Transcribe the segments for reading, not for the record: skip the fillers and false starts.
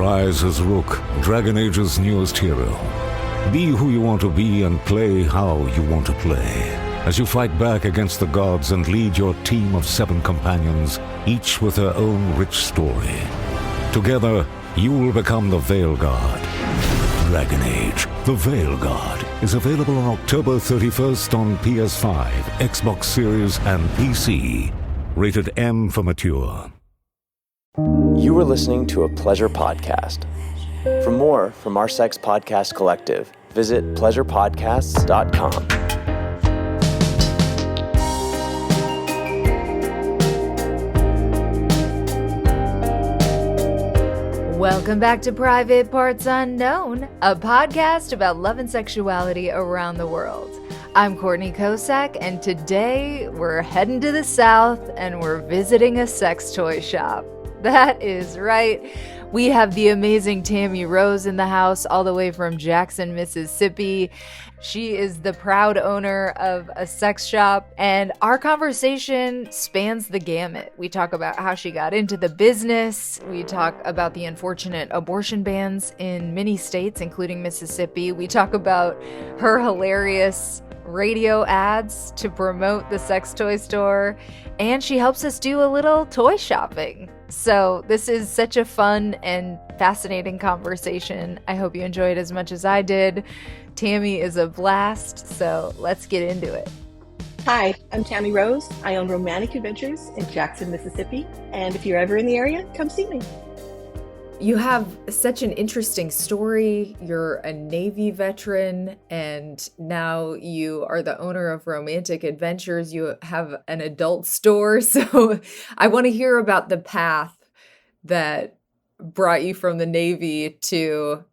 Rise as Rook, Dragon Age's newest hero. Be who you want to be and play how you want to play. As you fight back against the gods and lead your team of 7 companions, each with their own rich story. Together, you will become the Veil Guard. Dragon Age, the Veil Guard, is available on October 31st on PS5, Xbox Series, and PC. Rated M for mature. You are listening to a Pleasure Podcast. For more from our Sex Podcast Collective, visit pleasurepodcasts.com. Welcome back to Private Parts Unknown, a podcast about love and sexuality around the world. I'm Courtney Kocak, and today we're heading to the South and we're visiting a sex toy shop. That is right. We have the amazing Tami Rose in the house, all the way from Jackson, Mississippi. She is the proud owner of a sex shop, and our conversation spans the gamut. We talk about how she got into the business. We talk about the unfortunate abortion bans in many states, including Mississippi. We talk about her hilarious radio ads to promote the sex toy store, and she helps us do a little toy shopping. So this is such a fun and fascinating conversation. I hope you enjoyed as much as I did. Tami is a blast, so let's get into it. Hi, I'm Tami Rose. I own Romantic Adventures in Jackson, Mississippi, and if you're ever in the area, come see me. You have such an interesting story. You're a Navy veteran, and now you are the owner of Romantic Adventures. You have an adult store. So I want to hear about the path that brought you from the Navy to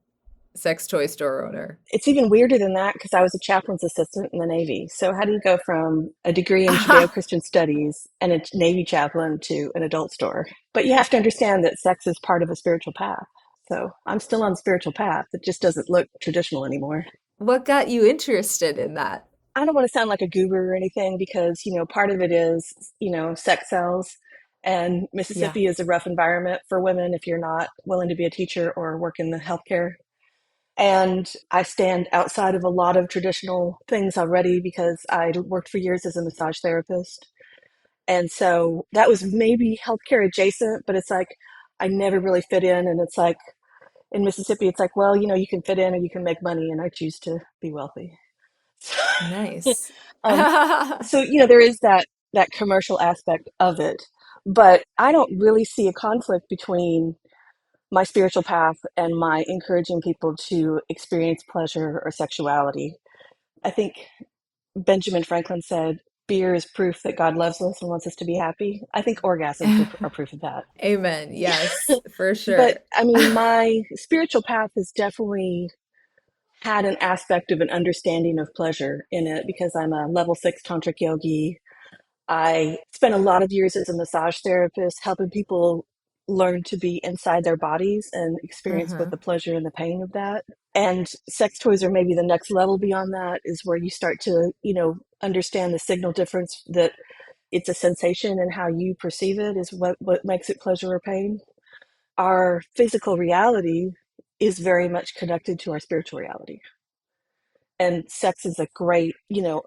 sex toy store owner. It's even weirder than that because I was a chaplain's assistant in the Navy. So how do you go from a degree in Judeo-Christian studies and a Navy chaplain to an adult store? But you have to understand that sex is part of a spiritual path. So I'm still on the spiritual path. It just doesn't look traditional anymore. What got you interested in that? I don't want to sound like a guru or anything because, part of it is, sex sells. And Mississippi is a rough environment for women if you're not willing to be a teacher or work in the healthcare. And I stand outside of a lot of traditional things already because I worked for years as a massage therapist. And so that was maybe healthcare adjacent, but it's like I never really fit in. And it's like in Mississippi, it's like, well, you can fit in or you can make money, and I choose to be wealthy. Nice. So, there is that commercial aspect of it, but I don't really see a conflict between my spiritual path and my encouraging people to experience pleasure or sexuality. I think Benjamin Franklin said, beer is proof that God loves us and wants us to be happy. I think orgasms are proof of that. Amen. Yes, for sure. But my spiritual path has definitely had an aspect of an understanding of pleasure in it because I'm a level 6 tantric yogi. I spent a lot of years as a massage therapist helping people learn to be inside their bodies and experience both the pleasure and the pain of that. And sex toys are maybe the next level beyond that, is where you start to, understand the signal difference, that it's a sensation and how you perceive it is what makes it pleasure or pain. Our physical reality is very much connected to our spiritual reality. And sex is a great,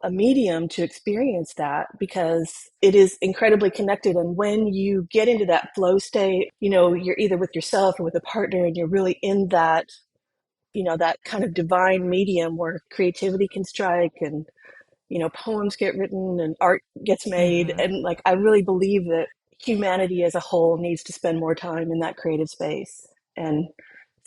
a medium to experience that because it is incredibly connected. And when you get into that flow state, you're either with yourself or with a partner and you're really in that, that kind of divine medium where creativity can strike and, poems get written and art gets made. And I really believe that humanity as a whole needs to spend more time in that creative space. And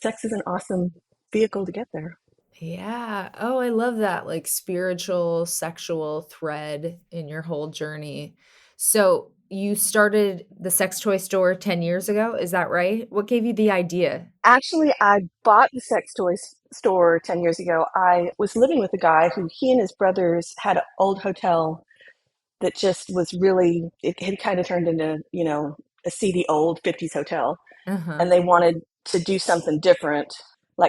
sex is an awesome vehicle to get there. Yeah. Oh, I love that, spiritual, sexual thread in your whole journey. So you started the sex toy store 10 years ago. Is that right? What gave you the idea? Actually, I bought the sex toy store 10 years ago. I was living with a guy who he and his brothers had an old hotel that just was really, it had kind of turned into, a seedy old 50s hotel. And they wanted to do something different,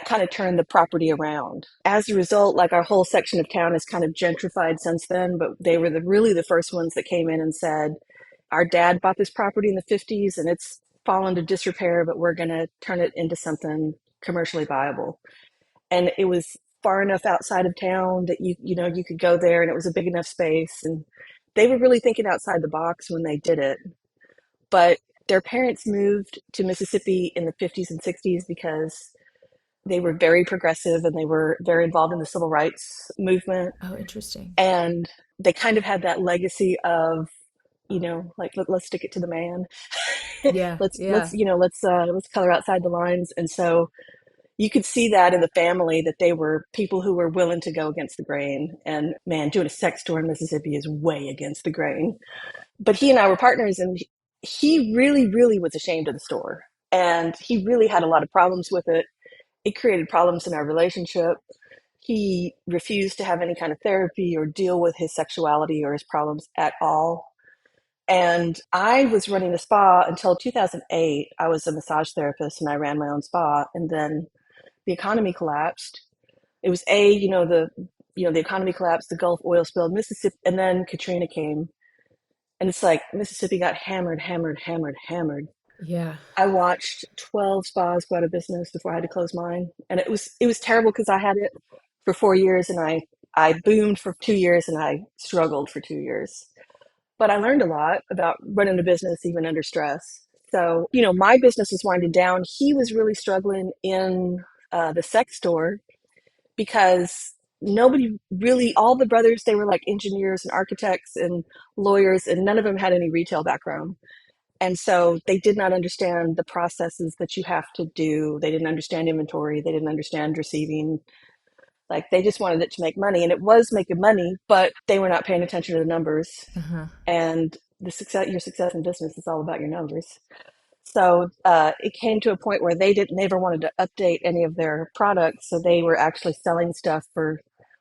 kind of turn the property around. As a result, our whole section of town has kind of gentrified since then, but they were really the first ones that came in and said, our dad bought this property in the 50s and it's fall into disrepair, but we're going to turn it into something commercially viable. And it was far enough outside of town that you could go there, and it was a big enough space. And they were really thinking outside the box when they did it. But their parents moved to Mississippi in the 50s and 60s because they were very progressive and they were very involved in the civil rights movement. Oh, interesting. And they kind of had that legacy of, like let's stick it to the man. Yeah, let's yeah. let's let's color outside the lines. And so you could see that in the family, that they were people who were willing to go against the grain. And man, doing a sex store in Mississippi is way against the grain. But he and I were partners, and he really, really was ashamed of the store. And he really had a lot of problems with it. It created problems in our relationship. He refused to have any kind of therapy or deal with his sexuality or his problems at all. And I was running a spa until 2008. I was a massage therapist and I ran my own spa. And then the economy collapsed. It was the economy collapsed, the Gulf oil spill, Mississippi, and then Katrina came. And it's like Mississippi got hammered, hammered, hammered, hammered. Yeah. I watched 12 spas go out of business before I had to close mine. And it was terrible because I had it for 4 years, and I boomed for 2 years, and I struggled for 2 years. But I learned a lot about running a business even under stress. So, my business was winding down. He was really struggling in the sex store because nobody really, all the brothers, they were like engineers and architects and lawyers, and none of them had any retail background. And so they did not understand the processes that you have to do. They didn't understand inventory. They didn't understand receiving. Like, they just wanted it to make money, and it was making money, but they were not paying attention to the numbers. Uh-huh. And your success in business is all about your numbers. So it came to a point where they never wanted to update any of their products. So they were actually selling stuff for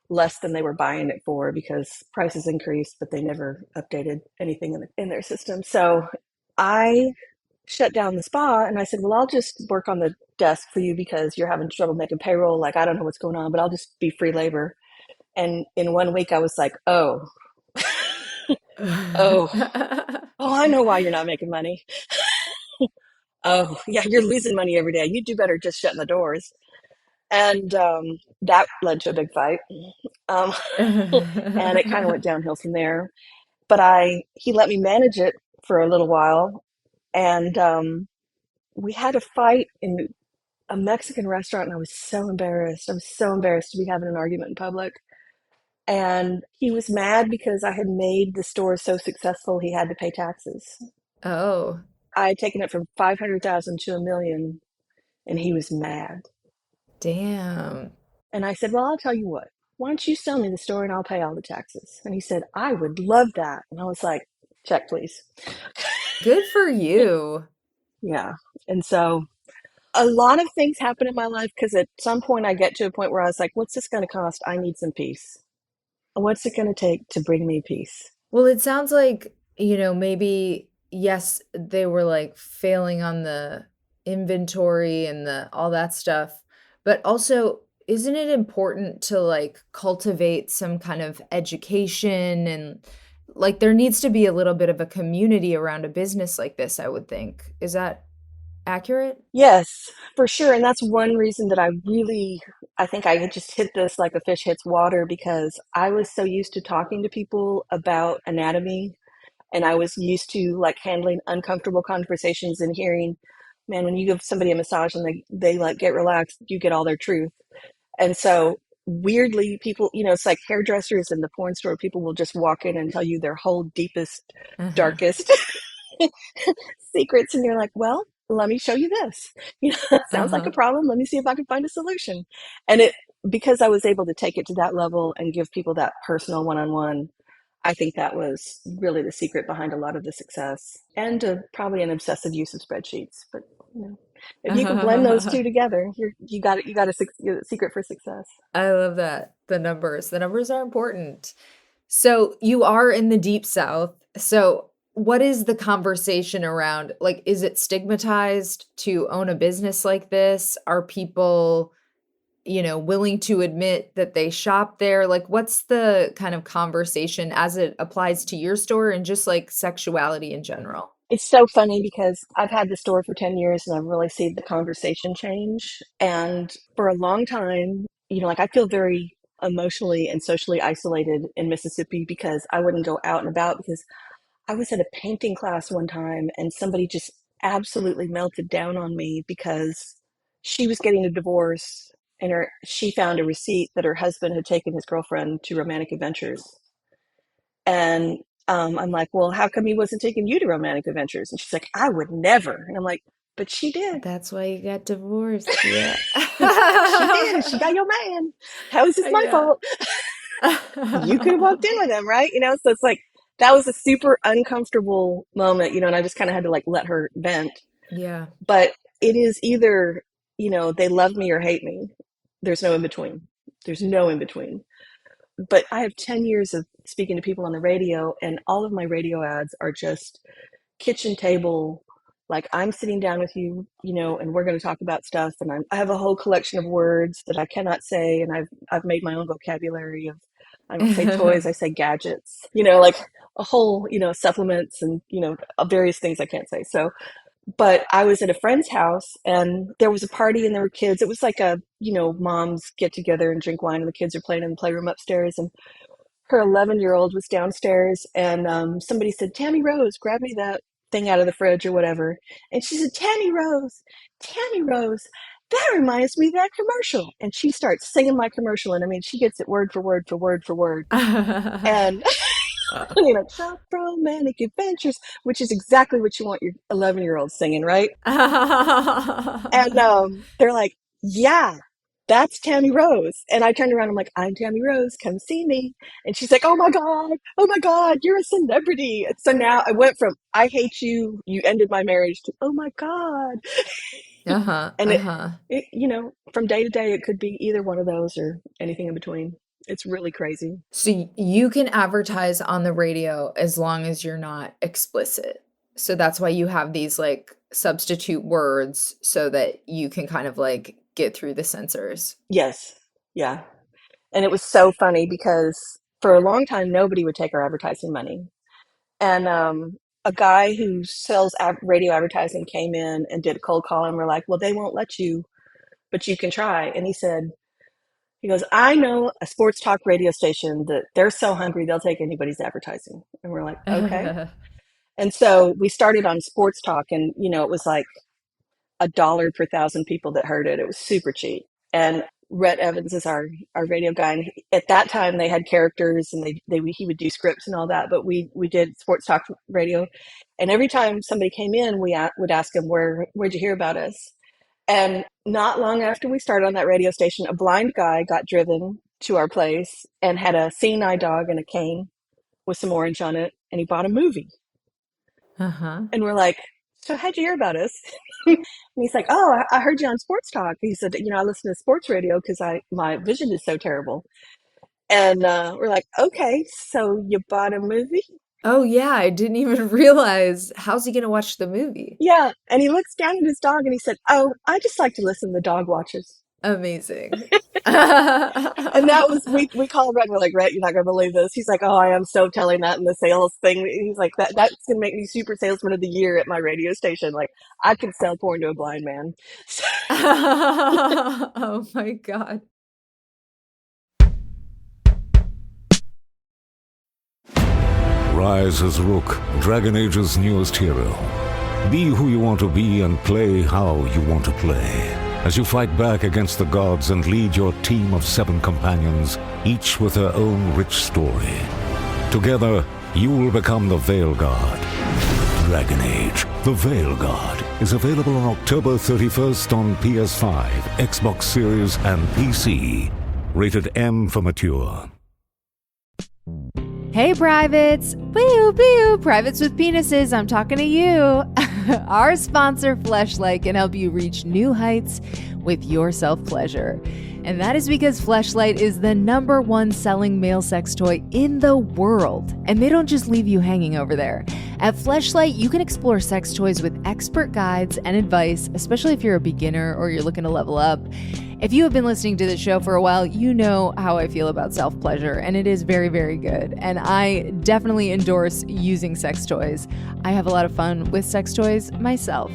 less than they were buying it for because prices increased, but they never updated anything in their system. So I shut down the spa, and I said, well, I'll just work on the desk for you because you're having trouble making payroll. Like, I don't know what's going on, but I'll just be free labor. And in 1 week I was like, oh, oh, I know why you're not making money. Oh, yeah, you're losing money every day. You do better just shutting the doors. And that led to a big fight. Um, and it kind of went downhill from there. But he let me manage it for a little while. And we had a fight in a Mexican restaurant, and I was so embarrassed. I was so embarrassed to be having an argument in public. And he was mad because I had made the store so successful, he had to pay taxes. Oh, I had taken it from 500,000 to 1 million, and he was mad. damn. And I said, well, I'll tell you what. Why don't you sell me the store and I'll pay all the taxes? And he said, I would love that. And I was like, check, please. Good for you. Yeah. And so a lot of things happen in my life because at some point I get to a point where I was like, what's this going to cost? I need some peace. What's it going to take to bring me peace? Well, it sounds like, maybe, yes, they were like failing on the inventory and the all that stuff, but also, isn't it important to like cultivate some kind of education and like there needs to be a little bit of a community around a business like this, I would think. Is that accurate? Yes, for sure. And that's one reason that I think I had just hit this like a fish hits water because I was so used to talking to people about anatomy, and I was used to like handling uncomfortable conversations and hearing, man, when you give somebody a massage and they like get relaxed, you get all their truth. And so weirdly, people, it's like hairdressers in the porn store, people will just walk in and tell you their whole deepest, Uh-huh. darkest secrets. And you're like, well, let me show you this. Sounds like a Uh-huh. problem. Let me see if I can find a solution. And because I was able to take it to that level and give people that personal one-on-one, I think that was really the secret behind a lot of the success and probably an obsessive use of spreadsheets. But if you can blend those two together, you got it. You got a secret for success. I love that. The numbers are important. So you are in the deep South. So what is the conversation around? Like, is it stigmatized to own a business like this? Are people, willing to admit that they shop there? Like, what's the kind of conversation as it applies to your store and just like sexuality in general? It's so funny because I've had the store for 10 years and I've really seen the conversation change. And for a long time, like I feel very emotionally and socially isolated in Mississippi because I wouldn't go out and about because I was at a painting class one time and somebody just absolutely melted down on me because she was getting a divorce and she found a receipt that her husband had taken his girlfriend to romantic adventures. And I'm like, well, how come he wasn't taking you to romantic adventures? And she's like, I would never. And I'm like, but she did. That's why you got divorced. Yeah. She did. And she got your man. How is this my fault? You could have walked in with him, right? So it's like, that was a super uncomfortable moment, and I just kind of had to like let her vent. Yeah. But it is either, they love me or hate me. There's no in between. There's no in between. But I have 10 years of speaking to people on the radio, and all of my radio ads are just kitchen table. Like, I'm sitting down with you, and we're going to talk about stuff. And I have a whole collection of words that I cannot say. And I've made my own vocabulary of, I don't say toys, I say gadgets, like a whole, supplements and, various things I can't say. So, but I was at a friend's house and there was a party and there were kids. It was like a, moms get together and drink wine and the kids are playing in the playroom upstairs. And her 11-year-old was downstairs and somebody said, Tami Rose, grab me that thing out of the fridge or whatever. And she said, Tami Rose, that reminds me of that commercial. And she starts singing my commercial. And I mean, she gets it word for word for word for word. And Shop Romantic Adventures, which is exactly what you want your 11-year-old singing, right? And they're like, yeah, that's Tami Rose. And I turned around, I'm like, I'm Tami Rose, come see me. And she's like, oh my God, you're a celebrity. And so now I went from, I hate you, you ended my marriage, to, oh my God. And it, from day to day, it could be either one of those or anything in between. It's really crazy. So you can advertise on the radio as long as you're not explicit. So that's why you have these like substitute words so that you can kind of like get through the censors. Yes. Yeah. And it was so funny because for a long time, nobody would take our advertising money. And a guy who sells radio advertising came in and did a cold call and we're like, well, they won't let you, but you can try. And he goes, I know a sports talk radio station that they're so hungry, they'll take anybody's advertising. And we're like, okay. And so we started on sports talk and, it was like $1 per 1,000 people that heard it. It was super cheap. And Rhett Evans is our radio guy. And at that time they had characters and he would do scripts and all that, but we did sports talk radio. And every time somebody came in, we would ask him, where'd you hear about us? And not long after we started on that radio station, a blind guy got driven to our place and had a seeing eye dog and a cane with some orange on it. And he bought a movie. And we're like, so how'd you hear about us? And he's like, oh, I heard you on Sports Talk. He said, I listen to sports radio because my vision is so terrible. And we're like, okay, so you bought a movie? Oh, yeah. I didn't even realize. How's he going to watch the movie? Yeah. And he looks down at his dog and he said, oh, I just like to listen to the dog watchers. Amazing. And that was, we called Red. We're like, Rhett, you're not going to believe this. He's like, oh, I am so telling that in the sales thing. He's like, that's going to make me super salesman of the year at my radio station. Like, I could sell porn to a blind man. Oh my God. Rise as Rook, Dragon Age's newest hero. Be who you want to be and play how you want to play. As you fight back against the gods and lead your team of 7 companions, each with their own rich story. Together, you will become the Veil Guard. Dragon Age, the Veil Guard, is available on October 31st on PS5, Xbox Series, and PC. Rated M for mature. Hey, privates! Boo, boo! Privates with penises, I'm talking to you! Our sponsor, Fleshlight, can help you reach new heights with your self-pleasure. And that is because Fleshlight is the #1 selling male sex toy in the world. And they don't just leave you hanging over there. At Fleshlight, you can explore sex toys with expert guides and advice, especially if you're a beginner or you're looking to level up. If you have been listening to the show for a while, you know how I feel about self-pleasure, and it is very, very good. And I definitely endorse using sex toys. I have a lot of fun with sex toys myself.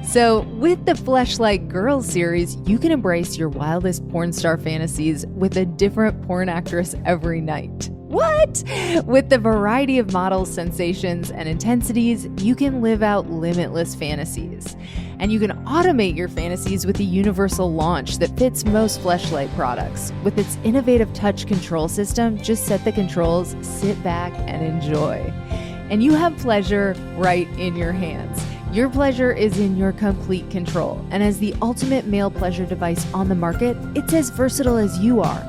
So with the Fleshlight Girls series, you can embrace your wildest porn star fantasies with a different porn actress every night. What? With the variety of models, sensations, and intensities, you can live out limitless fantasies. And you can automate your fantasies with a universal launch that fits most Fleshlight products. With its innovative touch control system, just set the controls, sit back, and enjoy. And you have pleasure right in your hands. Your pleasure is in your complete control. And as the ultimate male pleasure device on the market, it's as versatile as you are.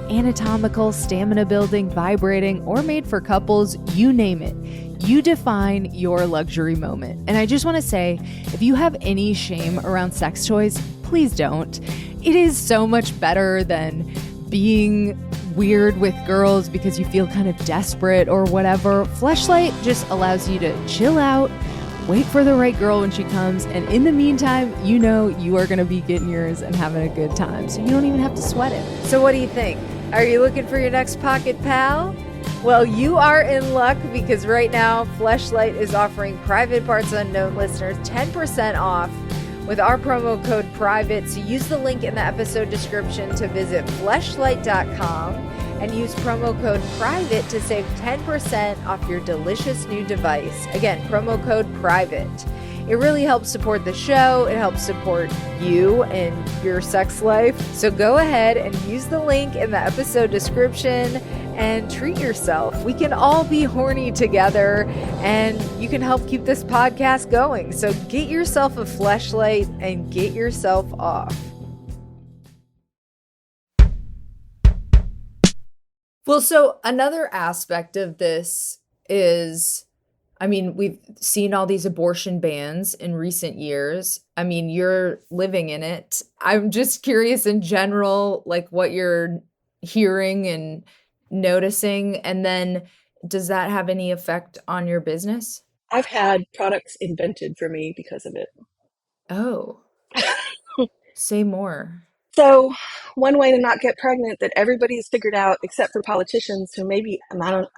Anatomical, stamina building, vibrating, or made for couples, you name it. You define your luxury moment. And I just want to say, if you have any shame around sex toys, please don't. It is so much better than being weird with girls because you feel kind of desperate or whatever. Fleshlight just allows you to chill out, wait for the right girl when she comes, and in the meantime, you know you are going to be getting yours and having a good time, so you don't even have to sweat it. So what do you think? Are you looking for your next pocket pal? Well, you are in luck because right now, Fleshlight is offering Private Parts Unknown listeners 10% off with our promo code PRIVATE. So use the link in the episode description to visit fleshlight.com and use promo code PRIVATE to save 10% off your delicious new device. Again, promo code PRIVATE. It really helps support the show. It helps support you and your sex life. So go ahead and use the link in the episode description and treat yourself. We can all be horny together, and you can help keep this podcast going. So get yourself a Fleshlight and get yourself off. Well, so another aspect of this is, I mean, we've seen all these abortion bans in recent years. I mean, you're living in it. I'm just curious in general, like what you're hearing and noticing. And then does that have any effect on your business? I've had products invented for me because of it. Oh, say more. So, one way to not get pregnant that everybody has figured out, except for politicians who maybe, let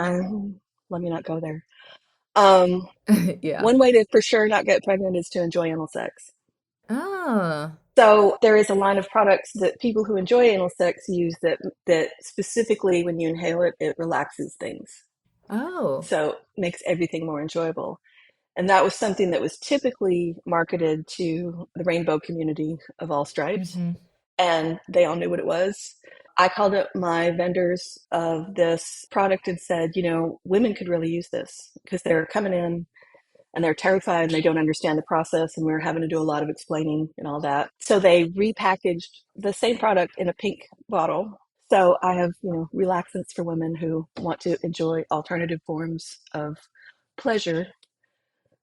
me not go there. Yeah. One way to for sure not get pregnant is to enjoy anal sex. Oh, So there is a line of products that people who enjoy anal sex use that specifically when you inhale it, it relaxes things. oh, So makes everything more enjoyable. And that was something that was typically marketed to the rainbow community of all stripes. mm-hmm. And they all knew what it was. I called up my vendors of this product and said, you know, women could really use this because they're coming in and they're terrified and they don't understand the process, and we're having to do a lot of explaining and all that. So they repackaged the same product in a pink bottle. So I have, you know, relaxants for women who want to enjoy alternative forms of pleasure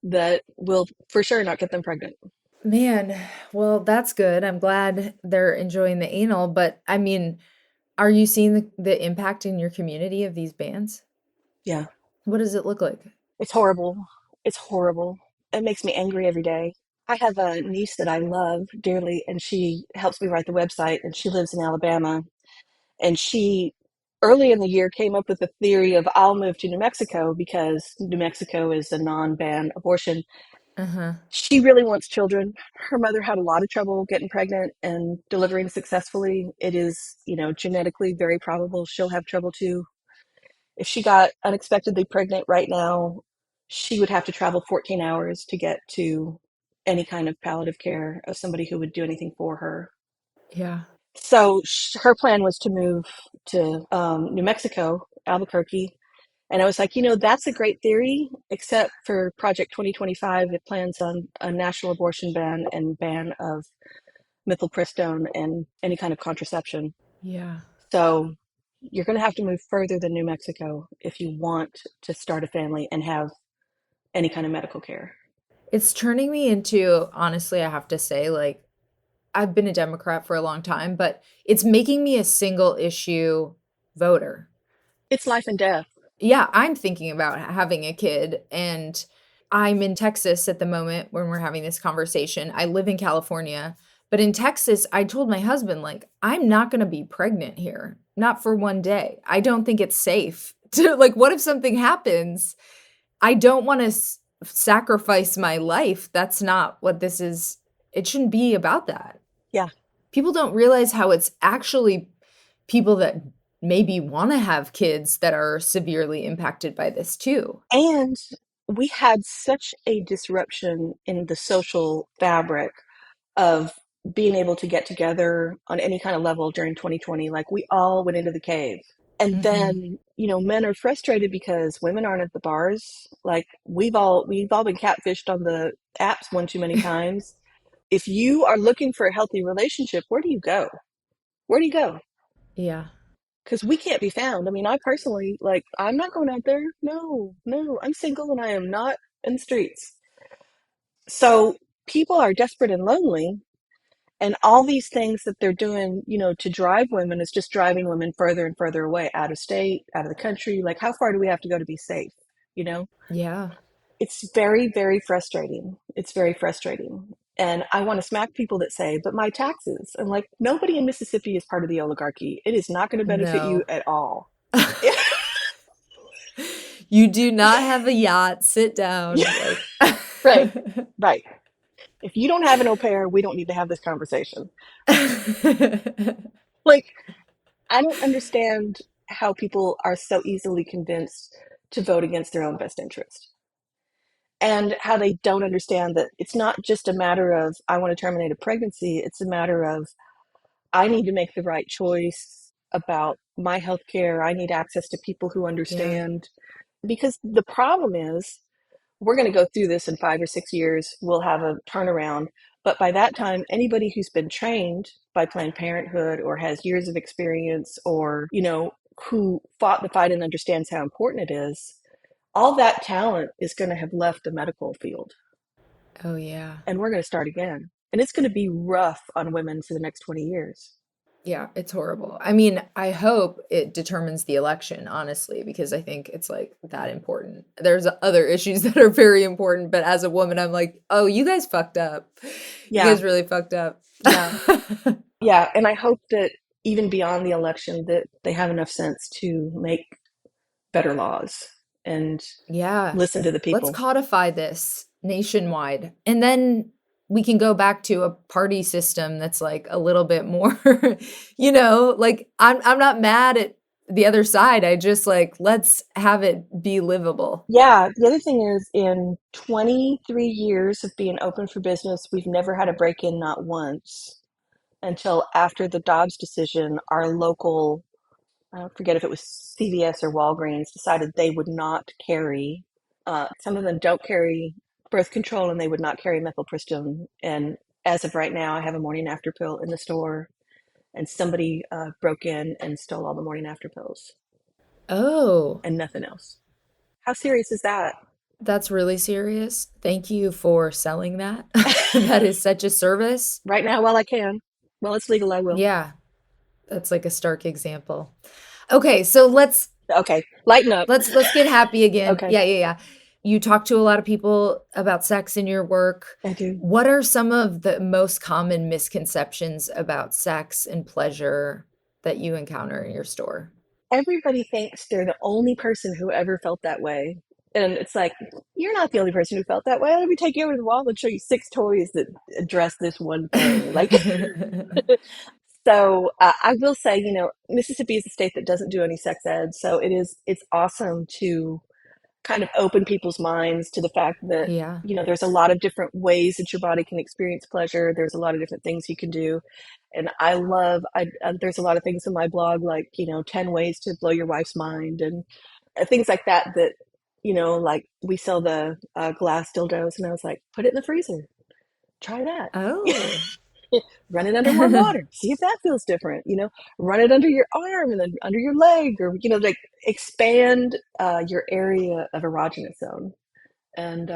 that will for sure not get them pregnant. Man, well, that's good. I'm glad they're enjoying the anal, but I mean, are you seeing the impact in your community of these bans? Yeah. What does it look like? It's horrible. It's horrible. It makes me angry every day. I have a niece that I love dearly, and she helps me write the website, and she lives in Alabama. And she, early in the year, came up with the theory of I'll move to New Mexico because New Mexico is a non-ban abortion. Uh-huh. She really wants children. Her mother had a lot of trouble getting pregnant and delivering successfully. It is, you know, genetically very probable she'll have trouble too. If she got unexpectedly pregnant right now, she would have to travel 14 hours to get to any kind of palliative care of somebody who would do anything for her. Yeah. So her plan was to move to New Mexico, Albuquerque. And I was like, you know, that's a great theory, except for Project 2025. It plans on a national abortion ban and ban of methylpristone and any kind of contraception. Yeah. So you're going to have to move further than New Mexico if you want to start a family and have any kind of medical care. It's turning me into, honestly, I have to say, like, I've been a Democrat for a long time, but it's making me a single issue voter. It's life and death. Yeah, I'm thinking about having a kid, and I'm in Texas at the moment when we're having this conversation. I live in California, But in Texas, I told my husband, like, I'm not going to be pregnant here, not for one day. I don't think it's safe to, like, what if something happens? I don't want to sacrifice my life. That's not what this is. It shouldn't be about that. Yeah. People don't realize how it's actually people that maybe want to have kids that are severely impacted by this too. And we had such a disruption in the social fabric of being able to get together on any kind of level during 2020. Like we all went into the cave. And then, men are frustrated because women aren't at the bars. Like we've all been catfished on the apps one too many times. If you are looking for a healthy relationship, where do you go? Where do you go? Yeah. Because we can't be found. I mean, I personally, like, I'm not going out there. No, I'm single and I am not in the streets. So people are desperate and lonely. And all these things that they're doing, to drive women is just driving women further and further away, out of state, out of the country. Like, how far do we have to go to be safe? Yeah. It's very, very frustrating. It's very frustrating. And I want to smack people that say, but my taxes. And like, nobody in Mississippi is part of the oligarchy. It is not going to benefit you No. at all. You do not have a yacht. Sit down. Yeah. Like. Right. If you don't have an au pair, we don't need to have this conversation. Like, I don't understand how people are so easily convinced to vote against their own best interest. And how they don't understand that it's not just a matter of, I want to terminate a pregnancy. It's a matter of, I need to make the right choice about my health care. I need access to people who Yeah. understand. Because the problem is, we're going to go through this in 5 or 6 years. We'll have a turnaround. But by that time, anybody who's been trained by Planned Parenthood or has years of experience or, who fought the fight and understands how important it is, all that talent is going to have left the medical field. Oh, yeah. And we're going to start again. And it's going to be rough on women for the next 20 years. Yeah, it's horrible. I mean, I hope it determines the election, honestly, because I think it's like that important. There's other issues that are very important, but as a woman, I'm like, oh, you guys fucked up. Yeah. You guys really fucked up. Yeah. Yeah. And I hope that even beyond the election, that they have enough sense to make better laws and listen to the people. Let's codify this nationwide. And then we can go back to a party system that's like a little bit more, like I'm not mad at the other side. I just like, let's have it be livable. Yeah. The other thing is, in 23 years of being open for business, we've never had a break-in, not once, until after the Dobbs decision. Our local, I forget if it was CVS or Walgreens, decided they would not carry, some of them don't carry birth control, and they would not carry methylprednisolone. And as of right now, I have a morning after pill in the store, and somebody broke in and stole all the morning after pills. Oh. And nothing else. How serious is that? That's really serious. Thank you for selling that. That is such a service. Right now, while I can. Well, it's legal, I will. Yeah. That's like a stark example. Okay, so Okay, lighten up. Let's get happy again. Okay. Yeah. You talk to a lot of people about sex in your work. I do. What are some of the most common misconceptions about sex and pleasure that you encounter in your store? Everybody thinks they're the only person who ever felt that way. And it's like, you're not the only person who felt that way. Let me take you over to the wall and show you 6 toys that address this one thing. Like, so I will say, Mississippi is a state that doesn't do any sex ed. So it's awesome to kind of open people's minds to the fact that, Yeah. there's a lot of different ways that your body can experience pleasure. There's a lot of different things you can do. And there's a lot of things in my blog, like, 10 ways to blow your wife's mind and things like that, like we sell the glass dildos. And I was like, put it in the freezer. Try that. Oh. Run it under warm water. See if that feels different. Run it under your arm and then under your leg, or like expand your area of erogenous zone, and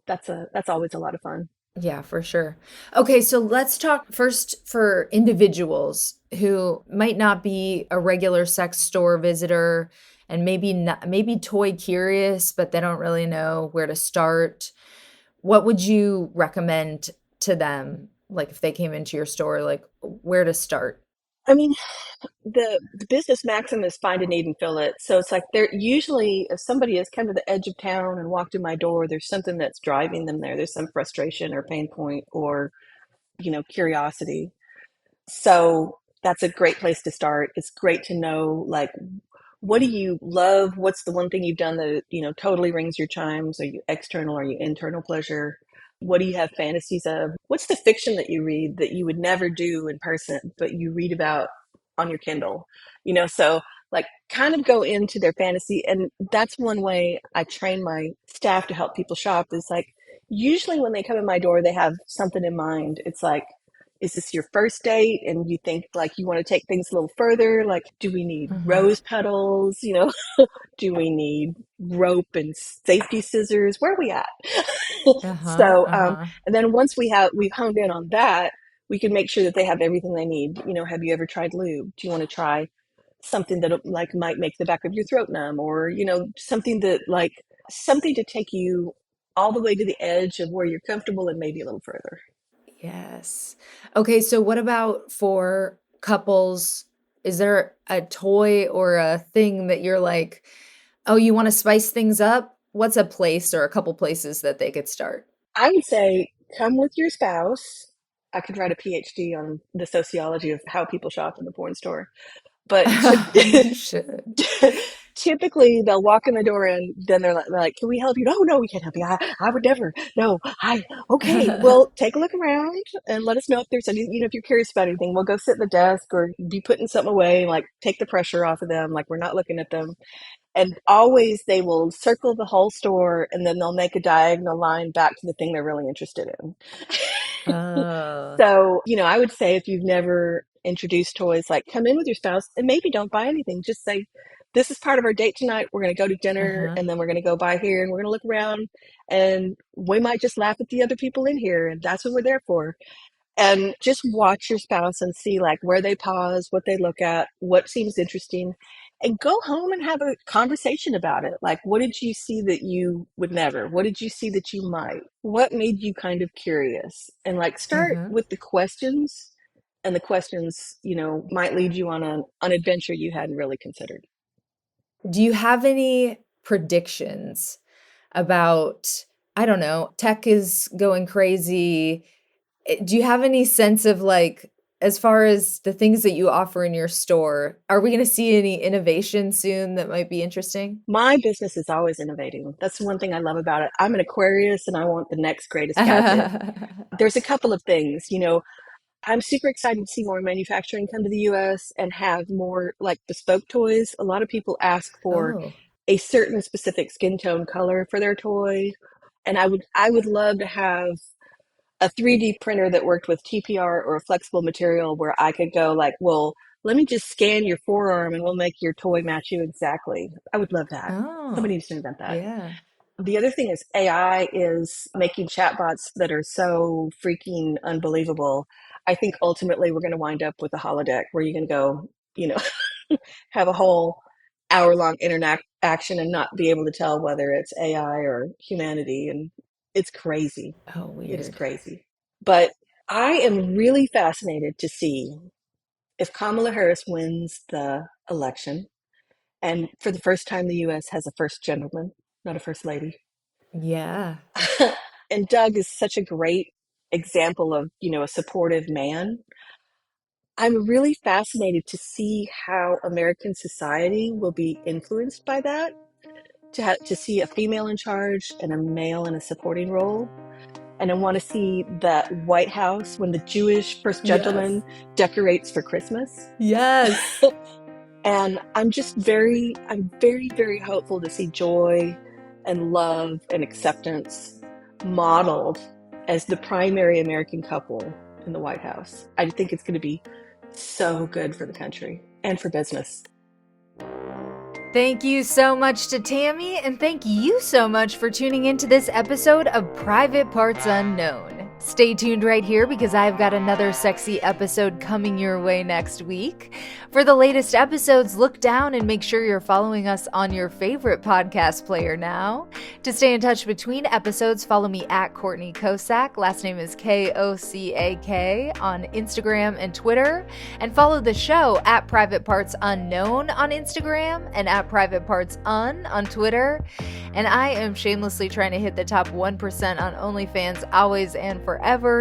that's always a lot of fun. Yeah, for sure. Okay, so let's talk first for individuals who might not be a regular sex store visitor and maybe toy curious, but they don't really know where to start. What would you recommend to them? Like if they came into your store, like where to start? I mean, the business maxim is find a need and fill it. So it's like they're usually, if somebody has come to the edge of town and walked in my door, there's something that's driving them there. There's some frustration or pain point or, curiosity. So that's a great place to start. It's great to know, like, what do you love? What's the one thing you've done that, totally rings your chimes? Are you external? Are you internal pleasure? What do you have fantasies of? What's the fiction that you read that you would never do in person, but you read about on your Kindle? So like kind of go into their fantasy. And that's one way I train my staff to help people shop is like, usually when they come in my door, they have something in mind. It's like, is this your first date and you think like you want to take things a little further? Like, do we need Uh-huh. rose petals? Do we need rope and safety scissors? Where are we at? Uh-huh. so, Uh-huh. and then once we've honed in on that, we can make sure that they have everything they need. Have you ever tried lube? Do you want to try something that like might make the back of your throat numb, or something that like something to take you all the way to the edge of where you're comfortable and maybe a little further. Yes. Okay, so what about for couples? Is there a toy or a thing that you're like, oh, you want to spice things up? What's a place or a couple places that they could start? I would say come with your spouse. I could write a PhD on the sociology of how people shop in the porn store. But You should. typically they'll walk in the door and then they're like, can we help you? No, no, we can't help you. I would never. No, okay. Well, take a look around and let us know if there's any, if you're curious about anything. We'll go sit at the desk or be putting something away, like take the pressure off of them. Like we're not looking at them. And always they will circle the whole store and then they'll make a diagonal line back to the thing they're really interested in. Oh. So, I would say if you've never introduced toys, like come in with your spouse and maybe don't buy anything. Just say, this is part of our date tonight. We're going to go to dinner Uh-huh. and then we're going to go by here and we're going to look around and we might just laugh at the other people in here. And that's what we're there for. And just watch your spouse and see like where they pause, what they look at, what seems interesting, and go home and have a conversation about it. Like, what did you see that you would never? What did you see that you might? What made you kind of curious? And like start Uh-huh. with the questions, and the questions, might lead you on an adventure you hadn't really considered. Do you have any predictions about, I don't know, tech is going crazy? Do you have any sense of like, as far as the things that you offer in your store, are we going to see any innovation soon that might be interesting? My business is always innovating. That's one thing I love about it. I'm an Aquarius and I want the next greatest gadget. There's a couple of things, I'm super excited to see more manufacturing come to the US and have more like bespoke toys. A lot of people ask for Oh, a certain specific skin tone color for their toy. And I would love to have a 3D printer that worked with TPR or a flexible material where I could go like, well, let me just scan your forearm and we'll make your toy match you exactly. I would love that. Somebody oh, needs to invent that. yeah. The other thing is AI is making chatbots that are so freaking unbelievable. I think ultimately we're going to wind up with a holodeck where you can go, you know, have a whole hour-long interaction and not be able to tell whether it's AI or humanity. And it's crazy. Oh, It is weird. crazy. But I am really fascinated to see if Kamala Harris wins the election, and for the first time, the US has a first gentleman, not a first lady. Yeah. And Doug is such a great example of, a supportive man. I'm really fascinated to see how American society will be influenced by that, to see a female in charge and a male in a supporting role. And I want to see that White House when the Jewish first Yes. gentleman decorates for Christmas. Yes. And I'm very, very hopeful to see joy and love and acceptance modeled as the primary American couple in the White House. I think it's going to be so good for the country and for business. Thank you so much to Tami, and thank you so much for tuning into this episode of Private Parts Unknown. Stay tuned right here because I've got another sexy episode coming your way next week. For the latest episodes, look down and make sure you're following us on your favorite podcast player now. To stay in touch between episodes, follow me at Courtney Kocak. Last name is Kocak on Instagram and Twitter. And follow the show at Private Parts Unknown on Instagram and at Private Parts Un on Twitter. And I am shamelessly trying to hit the top 1% on OnlyFans always and forever.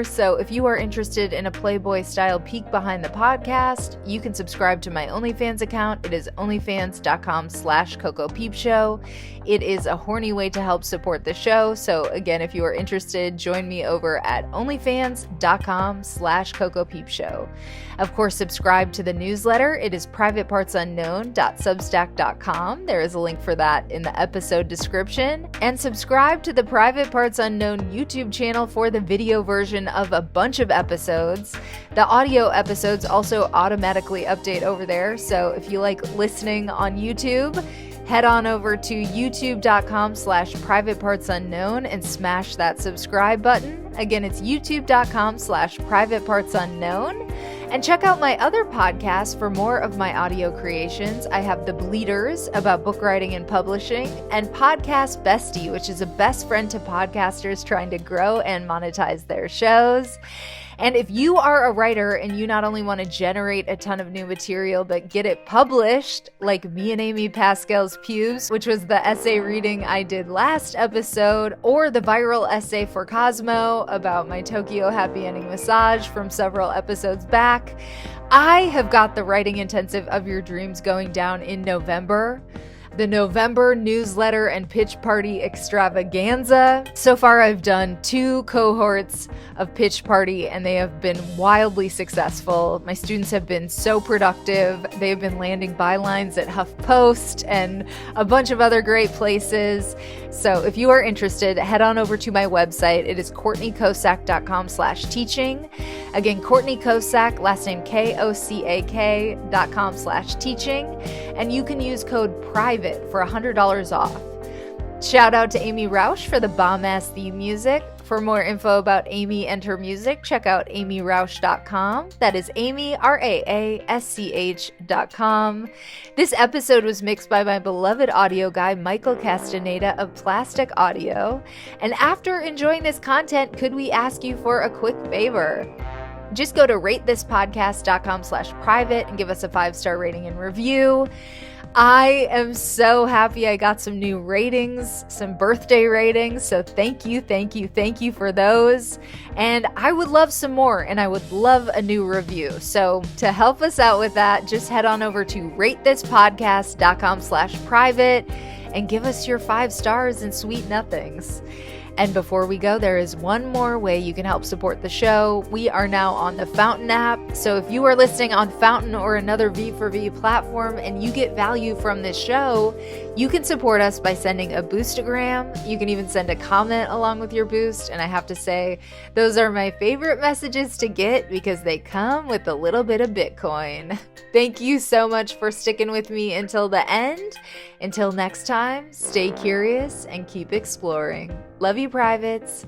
So if you are interested in a Playboy-style peek behind the podcast, you can subscribe to my OnlyFans account. It is onlyfans.com/CocoPeepShow. It is a horny way to help support the show. So again, if you are interested, join me over at onlyfans.com/CocoPeepShow. Of course, subscribe to the newsletter. It is privatepartsunknown.substack.com. There is a link for that in the episode description. And subscribe to the Private Parts Unknown YouTube channel for the video version of a bunch of episodes. The audio episodes also automatically update over there. So if you like listening on YouTube, head on over to youtube.com/privatepartsunknown and smash that subscribe button. Again, it's youtube.com/privatepartsunknown. And check out my other podcasts for more of my audio creations. I have The Bleeders about book writing and publishing, and Podcast Bestie, which is a best friend to podcasters trying to grow and monetize their shows. And if you are a writer and you not only want to generate a ton of new material, but get it published, like me and Amy Pascal's Pubes, which was the essay reading I did last episode, or the viral essay for Cosmo about my Tokyo happy ending massage from several episodes back, I have got the writing intensive of your dreams going down in November. The November newsletter and pitch party extravaganza. So far, I've done 2 cohorts of pitch party and they have been wildly successful. My students have been so productive. They have been landing bylines at HuffPost and a bunch of other great places. So if you are interested, head on over to my website. It is CourtneyKocak.com/teaching. Again, Courtney Kocak, last name KOCAK.com/teaching. And you can use code PRIVATE for $100 off. Shout out to Amy Rausch for the bomb-ass theme music. For more info about Amy and her music, check out amyrausch.com. That is Amy, RAASCH.com. This episode was mixed by my beloved audio guy, Michael Castaneda of Plastic Audio. And after enjoying this content, could we ask you for a quick favor? Just go to ratethispodcast.com/private and give us a 5-star rating and review. I am so happy I got some new ratings, some birthday ratings. So thank you for those. And I would love some more, and I would love a new review. So to help us out with that, just head on over to ratethispodcast.com/private and give us your 5 stars and sweet nothings. And before we go, there is one more way you can help support the show. We are now on the Fountain app. So if you are listening on Fountain or another V4V platform and you get value from this show, you can support us by sending a boostagram. You can even send a comment along with your boost. And I have to say, those are my favorite messages to get because they come with a little bit of Bitcoin. Thank you so much for sticking with me until the end. Until next time, stay curious and keep exploring. Love you, privates.